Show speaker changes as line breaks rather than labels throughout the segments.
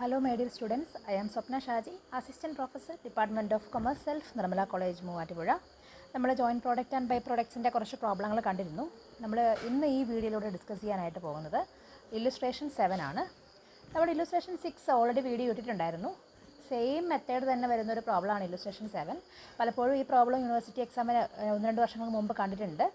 Hello my dear students, I am Swapna Shaji, Assistant Professor, Department of Commerce, Self, Nirmala College, Muvattupuzha. നമ്മൾ joint product and by പ്രോഡക്ട്സിൻ്റെ കുറച്ച് പ്രോബ്ലങ്ങൾ കണ്ടിരുന്നു. നമ്മൾ ഇന്ന് ഈ വീഡിയോയിലൂടെ ഡിസ്കസ് ചെയ്യാനായിട്ട് പോകുന്നത് ഇല്ലുസ്ട്രേഷൻ 7 ആണ്. നമ്മുടെ ഇല്ലുസ്ട്രേഷൻ 6 ഓൾറെഡി വീഡിയോ ഇട്ടിട്ടുണ്ടായിരുന്നു. സെയിം മെത്തേഡ് തന്നെ വരുന്നൊരു പ്രോബ്ലമാണ് ഇല്ലുസ്ട്രേഷൻ 7. പലപ്പോഴും ഈ പ്രോബ്ലം യൂണിവേഴ്സിറ്റി എക്സാമിന് 1-2 വർഷങ്ങൾക്ക് മുമ്പ് കണ്ടിട്ടുണ്ട്.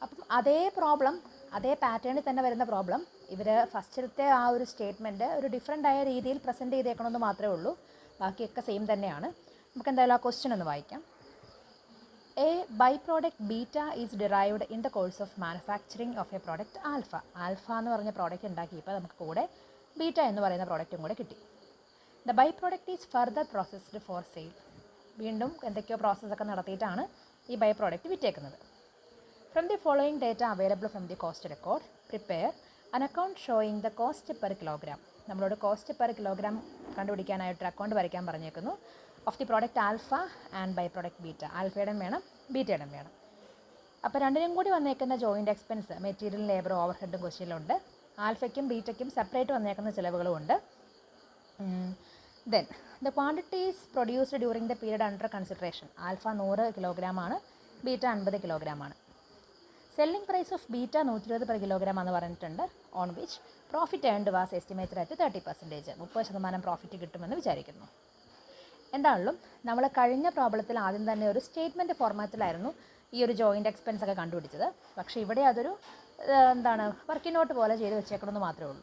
അപ്പം അതേ പ്രോബ്ലം, അതേ പാറ്റേണിൽ തന്നെ വരുന്ന പ്രോബ്ലം ഇവർ ഫസ്റ്റിലത്തെ ആ ഒരു സ്റ്റേറ്റ്മെൻറ്റ് ഒരു ഡിഫറെൻ്റ് ആയ രീതിയിൽ പ്രസൻറ്റ് ചെയ്തേക്കണമെന്ന് മാത്രമേ ഉള്ളൂ. ബാക്കിയൊക്കെ സെയിം തന്നെയാണ്. നമുക്ക് എന്തായാലും ആ ക്വസ്റ്റ്യൻ ഒന്ന് വായിക്കാം. A by product beta is derived in the course of manufacturing of a product alpha. Alpha എന്ന് പറഞ്ഞ പ്രോഡക്റ്റ് ഉണ്ടാക്കിയപ്പോൾ നമുക്ക് കൂടെ ബീറ്റ എന്ന് പറയുന്ന പ്രോഡക്റ്റും കൂടെ കിട്ടി. The by product is further processed for sale. വീണ്ടും എന്തൊക്കെയോ പ്രോസസ്സൊക്കെ നടത്തിയിട്ടാണ് ഈ ബൈ പ്രോഡക്റ്റ് വിറ്റേക്കുന്നത്. From the following data available from the cost record, prepare an account showing the cost per kilogram. നമ്മളോട് കോസ്റ്റ് പെർ കിലോഗ്രാം കണ്ടുപിടിക്കാനായിട്ട് അക്കൗണ്ട് വരയ്ക്കാൻ പറഞ്ഞേക്കുന്നു. Of the product alpha and by product beta. ആൽഫയുടെയും വേണം ബീറ്റയുടെയും വേണം. അപ്പോൾ രണ്ടിനും കൂടി വന്നേക്കുന്ന ജോയിൻറ്റ് എക്സ്പെൻസ് മെറ്റീരിയൽ, ലേബർ, ഓവർ ഹെഡും ക്വസ്റ്റ്യനിലുണ്ട്. ആൽഫയ്ക്കും ബീറ്റയ്ക്കും സെപ്പറേറ്റ് വന്നേക്കുന്ന ചിലവുകളും ഉണ്ട്. Then the quantities produced during the period under consideration. Alpha 100 കിലോഗ്രാമാണ്, ബീറ്റ 50 കിലോഗ്രാമാണ്. Selling price of beta 120 per kilogram എന്ന് പറഞ്ഞിട്ടുണ്ട്. On which profit earned was estimated at 30%. 30% profit കിട്ടുമെന്ന് വിചാരിക്കുന്നു. എന്താണെങ്കിലും നമ്മൾ കഴിഞ്ഞ പ്രോബ്ലത്തിൽ ആദ്യം തന്നെ ഒരു സ്റ്റേറ്റ്മെൻറ്റ് ഫോർമാറ്റിലായിരുന്നു ഈ ഒരു ജോയിൻറ്റ് എക്സ്പെൻസ് ഒക്കെ കണ്ടുപിടിച്ചത്. പക്ഷേ ഇവിടെ അതൊരു വർക്കിംഗ് നോട്ട് പോലെ ചെയ്ത് വെച്ചേക്കണമെന്ന് മാത്രമേ ഉള്ളൂ.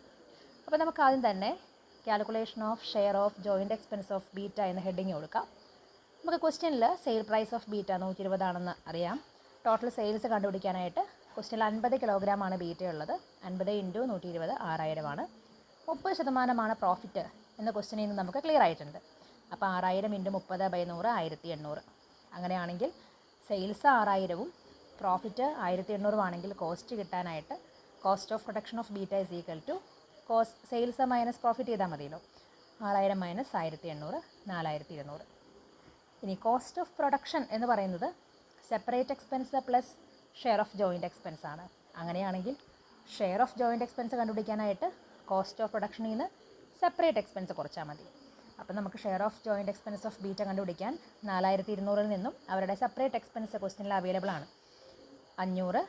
അപ്പോൾ നമുക്ക് ആദ്യം തന്നെ calculation of share of joint expense of beta എന്ന ഹെഡിങ് കൊടുക്കാം. നമുക്ക് ക്വസ്റ്റ്യനിൽ സെയിൽ പ്രൈസ് ഓഫ് ബീറ്റ 120 ആണെന്ന് അറിയാം. ടോട്ടൽ സെയിൽസ് കണ്ടുപിടിക്കാനായിട്ട് ക്വസ്റ്റ്യനിൽ 50 കിലോഗ്രാമാണ് ബീറ്റ ഉള്ളത്. 50 × 120 6000 30% പ്രോഫിറ്റ് എന്ന ക്വസ്റ്റ്യനിൽ നിന്ന് നമുക്ക് ക്ലിയർ ആയിട്ടുണ്ട്. അപ്പോൾ 6000 × 30/100 1800. അങ്ങനെയാണെങ്കിൽ സെയിൽസ് 6000 പ്രോഫിറ്റ് 1800 ആണെങ്കിൽ കോസ്റ്റ് കിട്ടാനായിട്ട് cost of production of beta is equal to sales minus profit ചെയ്താൽ മതിയല്ലോ. 6000 മൈനസ് 1800 4200. ഇനി കോസ്റ്റ് ഓഫ് പ്രൊഡക്ഷൻ എന്ന് പറയുന്നത് separate expense plus share of joint expense ആണ്. അങ്ങനെയാണെങ്കിൽ ഷെയർ ഓഫ് ജോയിൻറ്റ് എക്സ്പെൻസ് കണ്ടുപിടിക്കാനായിട്ട് കോസ്റ്റ് ഓഫ് പ്രൊഡക്ഷനിൽ നിന്ന് സെപ്പറേറ്റ് എക്സ്പെൻസ് കുറച്ചാൽ മതി. അപ്പോൾ നമുക്ക് share of joint expense of beta കണ്ടുപിടിക്കാൻ 4200 നിന്നും അവരുടെ സെപ്പറേറ്റ് എക്സ്പെൻസ് ക്വസ്റ്റ്യനിൽ അവൈലബിൾ ആണ്. 500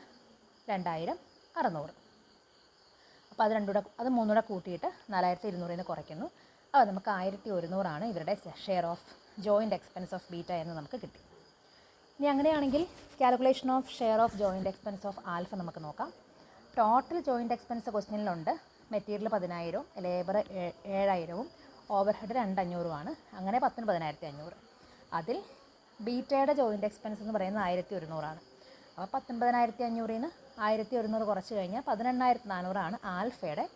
2000 600. അപ്പോൾ അത് മൂന്നൂടെ കൂട്ടിയിട്ട് 4200 നിന്ന് കുറയ്ക്കുന്നു. അപ്പോൾ നമുക്ക് 1100 ഇവരുടെ share of joint expense of beta എന്ന് നമുക്ക് കിട്ടി. ഇനി അങ്ങനെയാണെങ്കിൽ calculation of share of joint expense of alpha നമുക്ക് നോക്കാം. ടോട്ടൽ ജോയിൻറ്റ് എക്സ്പെൻസ് ക്വസ്റ്റ്യനിലുണ്ട്. മെറ്റീരിയൽ 10000, ലേബർ 7000, ഓവർ ഹെഡ് 2500 അങ്ങനെ 19500. അതിൽ ബീറ്റയുടെ ജോയിൻറ്റ് എക്സ്പെൻസ് എന്ന് പറയുന്നത് 1100. അപ്പോൾ 19500 നിന്ന് 1100 കുറച്ച് കഴിഞ്ഞാൽ 18400 ആൽഫയുടെ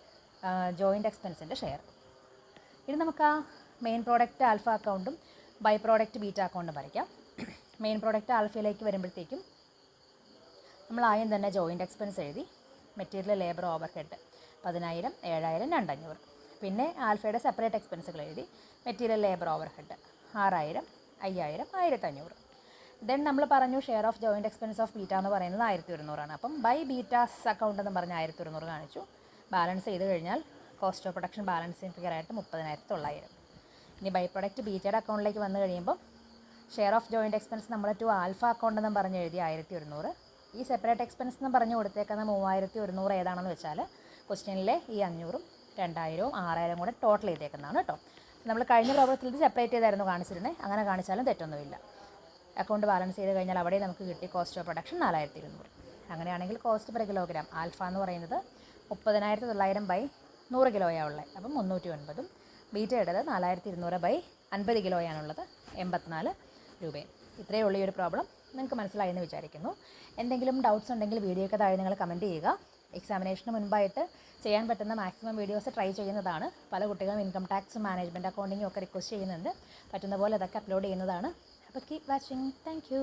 ജോയിൻറ്റ് എക്സ്പെൻസിൻ്റെ ഷെയർ. ഇനി നമുക്ക് ആ മെയിൻ പ്രോഡക്റ്റ് ആൽഫ അക്കൗണ്ടും ബൈ പ്രോഡക്റ്റ് ബീറ്റ അക്കൗണ്ടും വരയ്ക്കാം. മെയിൻ പ്രോഡക്റ്റ് ആൽഫയിലേക്ക് വരുമ്പോഴത്തേക്കും നമ്മൾ ആദ്യം തന്നെ ജോയിൻറ്റ് എക്സ്പെൻസ് എഴുതി. Material, labour, overhead 10000 7000 2500. പിന്നെ ആൽഫയുടെ സെപ്പറേറ്റ് എക്സ്പെൻസുകൾ എഴുതി. Material, labour, overhead 6000 5000 1500. Then നമ്മൾ പറഞ്ഞു share of joint expense of beta എന്ന് പറയുന്നത് 1100. അപ്പം ബൈ ബീറ്റാസ് അക്കൗണ്ട് എന്ന് പറഞ്ഞ് 1100 കാണിച്ചു. ബാലൻസ് ചെയ്ത് കഴിഞ്ഞാൽ cost of production balance figure ആയിട്ട് 30900. ഇനി ബൈ പ്രൊഡക്റ്റ് ബീറ്റയുടെ അക്കൗണ്ടിലേക്ക് വന്നു കഴിയുമ്പോൾ ഷെയർ ഓഫ് ജോയിൻറ്റ് എക്സ്പെൻസ് നമ്മൾ ടു ആൽഫ അക്കൗണ്ട് എന്നും പറഞ്ഞ് എഴുതി 1100. ഈ സെപ്പറേറ്റ് എക്സ്പെൻസ് എന്ന് പറഞ്ഞ് കൊടുത്തേക്കുന്ന 3100 ഏതാണെന്ന് വെച്ചാൽ ക്വസ്റ്റ്യനിലെ ഈ 500 2000 6000 കൂടെ ടോട്ടൽ ചെയ്തേക്കുന്നതാണ് കേട്ടോ. നമ്മൾ കഴിഞ്ഞ പ്രോബ്ലത്തിൽ ഇത് സെപ്പറേറ്റ് ചെയ്തായിരുന്നു കാണിച്ചിരുന്നത്. അങ്ങനെ കാണിച്ചാലും തെറ്റൊന്നുമില്ല. അക്കൗണ്ട് ബാലൻസ് ചെയ്ത് കഴിഞ്ഞാൽ അവിടെ നമുക്ക് കിട്ടി കോസ്റ്റ് ഓഫ് പ്രൊഡക്ഷൻ 4200. അങ്ങനെയാണെങ്കിൽ കോസ്റ്റ് പെർ കിലോഗ്രാം ആൽഫ എന്ന് പറയുന്നത് 30900/100 കിലോയാണ് ഉള്ളത്. അപ്പം 309. ബീറ്റയുടേത് 4200/50 കിലോയാണുള്ളത്. 84 രൂപയും. ഇത്രയേ ഉള്ളൂ ഈ ഒരു പ്രോബ്ലം. നിങ്ങൾക്ക് മനസ്സിലായെന്ന് വിചാരിക്കുന്നു. എന്തെങ്കിലും ഡൗട്ട്സ് ഉണ്ടെങ്കിൽ വീഡിയോയ്ക്ക് താഴെ നിങ്ങൾ കമൻറ്റ് ചെയ്യുക. എക്സാമിനേഷന് മുൻപായിട്ട് ചെയ്യാൻ പറ്റുന്ന മാക്സിമം വീഡിയോസ് ട്രൈ ചെയ്യുന്നതാണ്. പല കുട്ടികളും ഇൻകം ടാക്സും മാനേജ്മെൻറ്റ് അക്കൗണ്ടിങ്ങും ഒക്കെ റിക്വസ്റ്റ് ചെയ്യുന്നുണ്ട്. പറ്റുന്ന പോലെ അതൊക്കെ അപ്ലോഡ് ചെയ്യുന്നതാണ്. അപ്പോൾ കീപ് വാച്ചിങ്. Thank you.